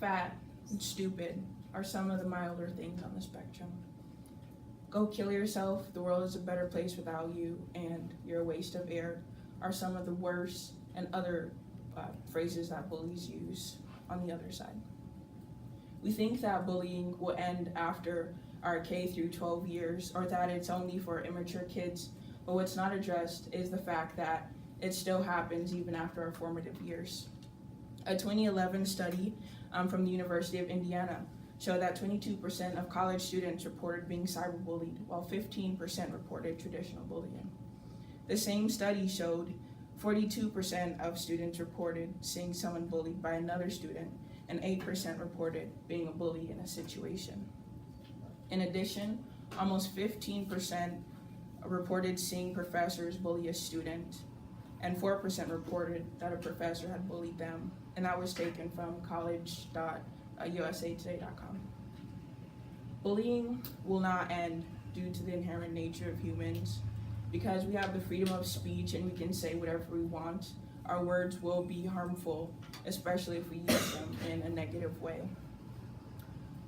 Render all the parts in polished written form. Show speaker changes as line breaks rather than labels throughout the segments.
fat, and stupid are some of the milder things on the spectrum. Go kill yourself, the world is a better place without you, and you're a waste of air are some of the worst and other phrases that bullies use on the other side. We think that bullying will end after our K through 12 years, or that it's only for immature kids, but what's not addressed is the fact that it still happens even after our formative years. A 2011 study from the University of Indiana showed that 22% of college students reported being cyberbullied, while 15% reported traditional bullying. The same study showed 42% of students reported seeing someone bullied by another student, and 8% reported being a bully in a situation. In addition, almost 15% reported seeing professors bully a student, and 4% reported that a professor had bullied them, and that was taken from college.usatoday.com. Bullying will not end due to the inherent nature of humans. Because we have the freedom of speech and we can say whatever we want, our words will be harmful, especially if we use them in a negative way.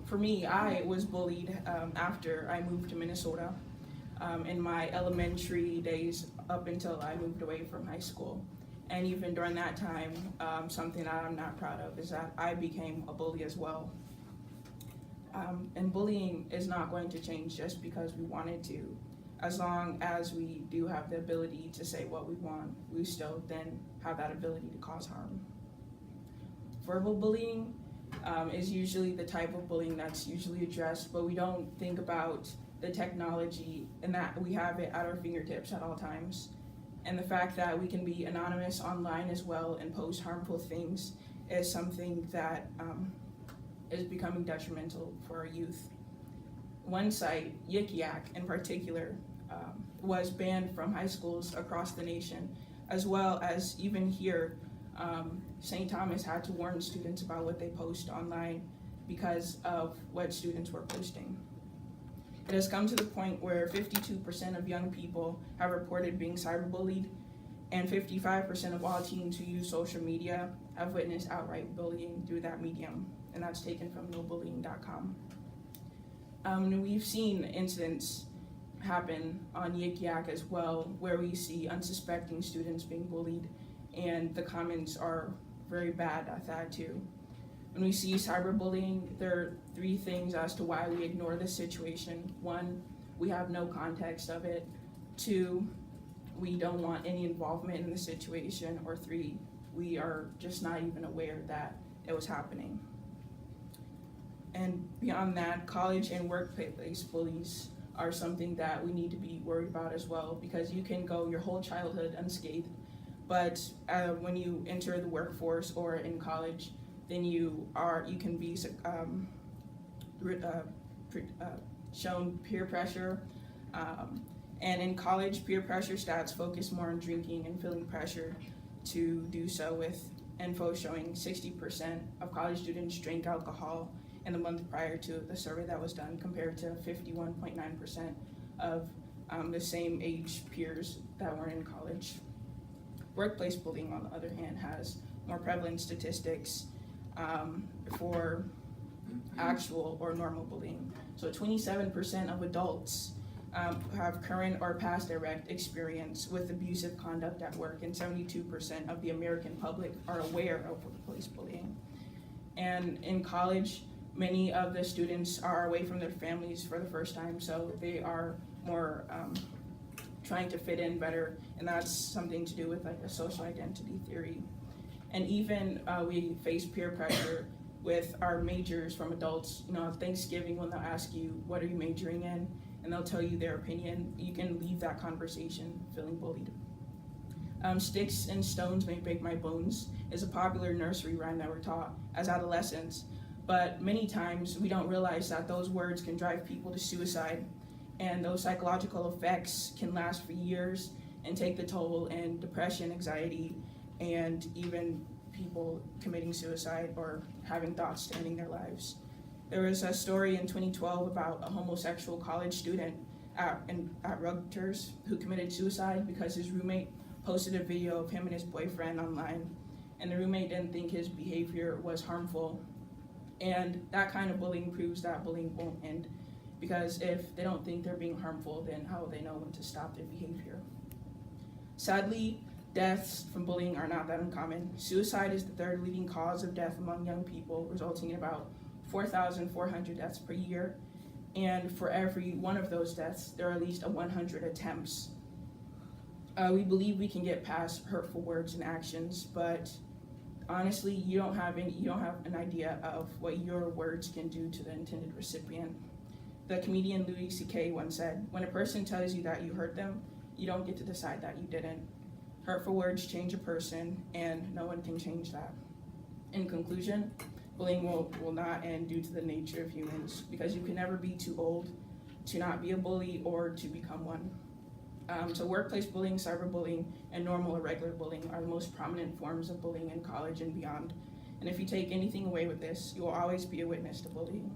For me, I was bullied after I moved to Minnesota in my elementary days up until I moved away from high school. And even during that time, something that I'm not proud of is that I became a bully as well. And bullying is not going to change just because we wanted to. As long as we do have the ability to say what we want, we still then have that ability to cause harm. Verbal bullying is usually the type of bullying that's usually addressed, but we don't think about the technology and that we have it at our fingertips at all times. And the fact that we can be anonymous online as well and post harmful things is something that is becoming detrimental for our youth. One site, Yik Yak in particular, was banned from high schools across the nation, as well as even here, St. Thomas had to warn students about what they post online because of what students were posting. It has come to the point where 52% of young people have reported being cyberbullied, and 55% of all teens who use social media have witnessed outright bullying through that medium, and that's taken from nobullying.com. We've seen incidents happen on Yik Yak as well, where we see unsuspecting students being bullied, and the comments are very bad at that too. When we see cyberbullying, there are three things as to why we ignore this situation. One, we have no context of it. Two, we don't want any involvement in the situation. Or three, we are just not even aware that it was happening. And beyond that, college and workplace bullies are something that we need to be worried about as well, because you can go your whole childhood unscathed, but when you enter the workforce or in college, then you can be shown peer pressure. And in college, peer pressure stats focus more on drinking and feeling pressure to do so, with info showing 60% of college students drank alcohol in the month prior to the survey that was done, compared to 51.9% of the same age peers that were in college. Workplace bullying, on the other hand, has more prevalent statistics for actual or normal bullying. So 27% of adults have current or past direct experience with abusive conduct at work, and 72% of the American public are aware of workplace bullying. And in college, many of the students are away from their families for the first time, so they are more trying to fit in better, and that's something to do with like a social identity theory. And even we face peer pressure with our majors from adults. You know, Thanksgiving, when they'll ask you, what are you majoring in? And they'll tell you their opinion. You can leave that conversation feeling bullied. Sticks and stones may break my bones is a popular nursery rhyme that we're taught as adolescents. But many times we don't realize that those words can drive people to suicide, and those psychological effects can last for years and take the toll in depression, anxiety, and even people committing suicide or having thoughts to ending their lives. There was a story in 2012 about a homosexual college student at Rutgers who committed suicide because his roommate posted a video of him and his boyfriend online, and the roommate didn't think his behavior was harmful. And that kind of bullying proves that bullying won't end, because if they don't think they're being harmful, then how will they know when to stop their behavior? Sadly, deaths from bullying are not that uncommon. Suicide is the third leading cause of death among young people, resulting in about 4,400 deaths per year. And for every one of those deaths, there are at least 100 attempts. We believe we can get past hurtful words and actions, but honestly, you don't have an idea of what your words can do to the intended recipient. The comedian Louis C.K. once said, "When a person tells you that you hurt them, you don't get to decide that you didn't. Hurtful words change a person, and no one can change that." In conclusion, bullying will not end due to the nature of humans, because you can never be too old to not be a bully or to become one. So workplace bullying, cyberbullying, and normal or regular bullying are the most prominent forms of bullying in college and beyond. And if you take anything away with this, you will always be a witness to bullying.